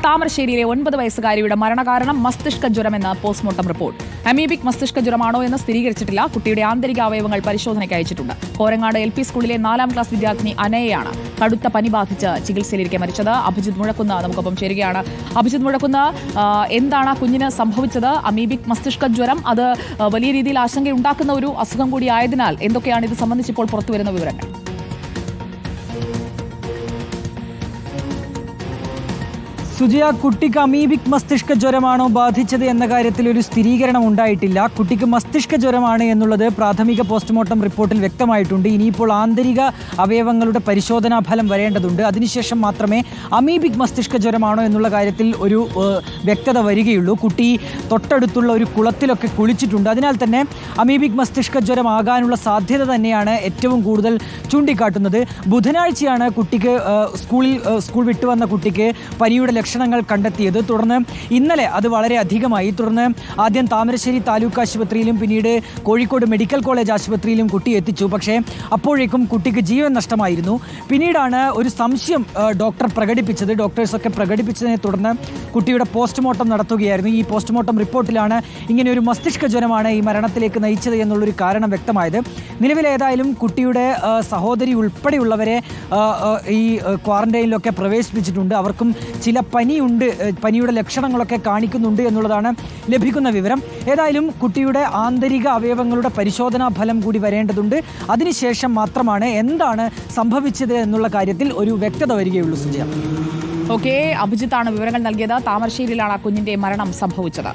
താമരശ്ശേരിയിലെ 9 വയസ്സുകാരിയുടെ മരണകാരണം മസ്തിഷ്ക ജ്വരമെന്ന് postmortem report. Amoebic മസ്തിഷ്ക ജ്വരമാണോ എന്ന് സ്ഥിരീകരിച്ചിട്ടില്ല. കുട്ടിയുടെ ആന്തരിക അവയവങ്ങൾ പരിശോധനയ്ക്ക് അയച്ചിട്ടുണ്ട്. കോരങ്ങാട് LP സ്കൂളിലെ 4ാം ക്ലാസ് വിദ്യാർത്ഥിനി അനയെയാണ് കടുത്ത പനി ബാധിച്ച് ചികിത്സയിലിരിക്കെ മരിച്ചത്. അഭിജിത്ത് മുഴക്കുന്ന് നമുക്കൊപ്പം ചേരുകയാണ്. അഭിജിത്ത് മുഴക്കുന്ന്, എന്താണ് കുഞ്ഞിന് സംഭവിച്ചത്? അമീബിക് മസ്തിഷ്ക ജ്വരം അത് വലിയ രീതിയിൽ ആശങ്കയുണ്ടാക്കുന്ന ഒരു അസുഖം കൂടിയായതിനാൽ എന്തൊക്കെയാണ് ഇത് സംബന്ധിച്ച് ഇപ്പോൾ പുറത്തുവരുന്ന വിവരങ്ങൾ? സുജയ, കുട്ടിക്ക് അമീബിക് മസ്തിഷ്ക ജ്വരമാണോ ബാധിച്ചത് എന്ന കാര്യത്തിൽ ഒരു സ്ഥിരീകരണം ഉണ്ടായിട്ടില്ല. കുട്ടിക്ക് മസ്തിഷ്ക ജ്വരമാണ് എന്നുള്ളത് പ്രാഥമിക പോസ്റ്റ്മോർട്ടം റിപ്പോർട്ടിൽ വ്യക്തമായിട്ടുണ്ട്. ഇനിയിപ്പോൾ ആന്തരിക അവയവങ്ങളുടെ പരിശോധനാ ഫലം വരേണ്ടതുണ്ട്. അതിനുശേഷം മാത്രമേ അമീബിക് മസ്തിഷ്ക ജ്വരമാണോ എന്നുള്ള കാര്യത്തിൽ ഒരു വ്യക്തത വരികയുള്ളൂ. കുട്ടി തൊട്ടടുത്തുള്ള ഒരു കുളത്തിലൊക്കെ കുളിച്ചിട്ടുണ്ട്. അതിനാൽ തന്നെ അമീബിക് മസ്തിഷ്ക ജ്വരമാകാനുള്ള സാധ്യത തന്നെയാണ് ഏറ്റവും കൂടുതൽ ചൂണ്ടിക്കാട്ടുന്നത്. ബുധനാഴ്ചയാണ് കുട്ടിക്ക് സ്കൂൾ വിട്ടുവന്ന കുട്ടിക്ക് പനിയുടെ ലക്ഷണങ്ങൾ കണ്ടെത്തിയത്. തുടർന്ന് ഇന്നലെ അത് വളരെ അധികമായി. തുടർന്ന് ആദ്യം താമരശ്ശേരി താലൂക്ക് ആശുപത്രിയിലും പിന്നീട് കോഴിക്കോട് മെഡിക്കൽ കോളേജ് ആശുപത്രിയിലും കുട്ടി എത്തിച്ചു. പക്ഷേ അപ്പോഴേക്കും കുട്ടിക്ക് ജീവൻ നഷ്ടമായിരുന്നു. പിന്നീടാണ് ഒരു സംശയം ഡോക്ടേഴ്സൊക്കെ പ്രകടിപ്പിച്ചതിനെ തുടർന്ന് കുട്ടിയുടെ പോസ്റ്റ്മോർട്ടം നടത്തുകയായിരുന്നു. ഈ പോസ്റ്റ്മോർട്ടം റിപ്പോർട്ടിലാണ് ഇങ്ങനെ ഒരു മസ്തിഷ്ക ജ്വരമാണ് ഈ മരണത്തിലേക്ക് നയിച്ചത് എന്നുള്ളൊരു കാരണം വ്യക്തമായത്. നിലവിലേതായാലും കുട്ടിയുടെ സഹോദരി ഉൾപ്പെടെയുള്ളവരെ ഈ ക്വാറന്റൈനിലൊക്കെ പ്രവേശിപ്പിച്ചിട്ടുണ്ട്. അവർക്കും ചില പനിയുടെ ലക്ഷണങ്ങളൊക്കെ കാണിക്കുന്നുണ്ട് എന്നുള്ളതാണ് ലഭിക്കുന്ന വിവരം. ഏതായാലും കുട്ടിയുടെ ആന്തരിക അവയവങ്ങളുടെ പരിശോധനാ ഫലം കൂടി വരേണ്ടതുണ്ട്. അതിനുശേഷം മാത്രമാണ് എന്താണ് സംഭവിച്ചത് എന്നുള്ള കാര്യത്തിൽ ഒരു വ്യക്തത വരികയുള്ളൂ. സുജയ, ഓക്കെ, അഭിജിത്താണ് വിവരങ്ങൾ നൽകിയത്. താമരശ്ശേരിയിലാണ് കുഞ്ഞിന്റെ മരണം സംഭവിച്ചത്.